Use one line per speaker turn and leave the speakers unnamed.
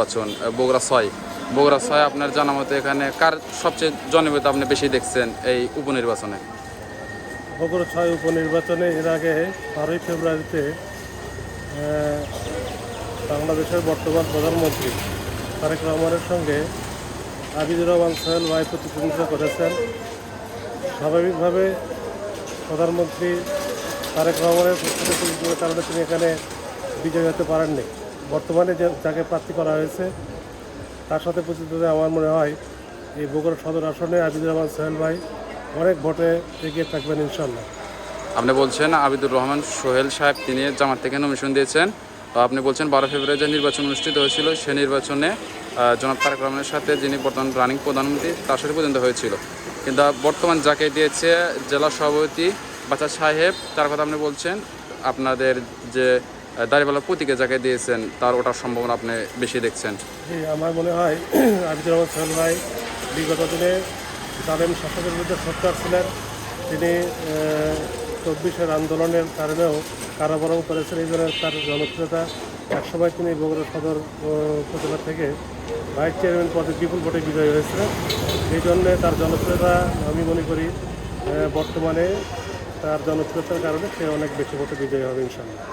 নির্বাচন বগুড়া ৬ আপনার জানা মতে এখানে কার সবচেয়ে জনপ্রিয়তা আপনি বেশি দেখছেন এই উপনির্বাচনে?
বগুড়া ৬ উপনির্বাচনে এর আগে 12ই ফেব্রুয়ারিতে বাংলাদেশের বর্তমান প্রধানমন্ত্রী তারেক রহমানের সঙ্গে আবিদুর রহমান সোহেল ভাই প্রতিদ্বন্দ্বিতা করেছেন। স্বাভাবিকভাবে প্রধানমন্ত্রী তারেক রহমানের প্রতিদ্বন্দ্বিতার কারণে তিনি এখানে বিজয়ী হতে পারেননি। বর্তমানে যাকে প্রার্থী করা হয়েছে তার সাথে প্রতিদ্বন্দ্বিতা আমার মনে হয় এই বগুড়া সদর আসনে আবিদুর রহমান সোহেল ভাই অনেক ভোটে এগিয়ে থাকবেন ইনশাল্লাহ।
আপনি বলছেন আবিদুর রহমান সোহেল সাহেব তিনি জামাত থেকে নমিনেশন দিয়েছেন। আপনি বলছেন 12 ফেব্রুয়ারি যে নির্বাচন অনুষ্ঠিত হয়েছিল সেই নির্বাচনে জনাব তারেক রহমানের সাথে যিনি বর্তমান রানিং প্রধানমন্ত্রী তার সাথে পর্যন্ত হয়েছিল, কিন্তু বর্তমান যাকে দিয়েছে জেলা সভাপতি বাচ্চা সাহেব তার কথা আপনি বলছেন। আপনাদের যে দাঁড়িপাল্লা প্রতীকে যাকে দিয়েছেন তার ওটার সম্ভাবনা আপনি বেশি দেখছেন?
জি, আমার মনে হয় আবিদুর রহমান সোহেল ভাই বিগত দিনে জালেম শাসকের বিরুদ্ধে সোচ্চার ছিলেন। তিনি 24-এর আন্দোলনের কারণেও কারাবরণ করেছেন। এই জন্য তার জনপ্রিয়তা একসময় তিনি বগুড়া সদর উপজেলা থেকে ভাইস চেয়ারম্যান পদে বিপুল ভোটে বিজয়ী হয়েছিলেন। এই জন্যে তার জনপ্রিয়তা আমি মনে করি বর্তমানে তার জনপ্রিয়তার কারণে সে অনেক বেশি ভোটে বিজয়ী হবে ইনশাআল্লাহ।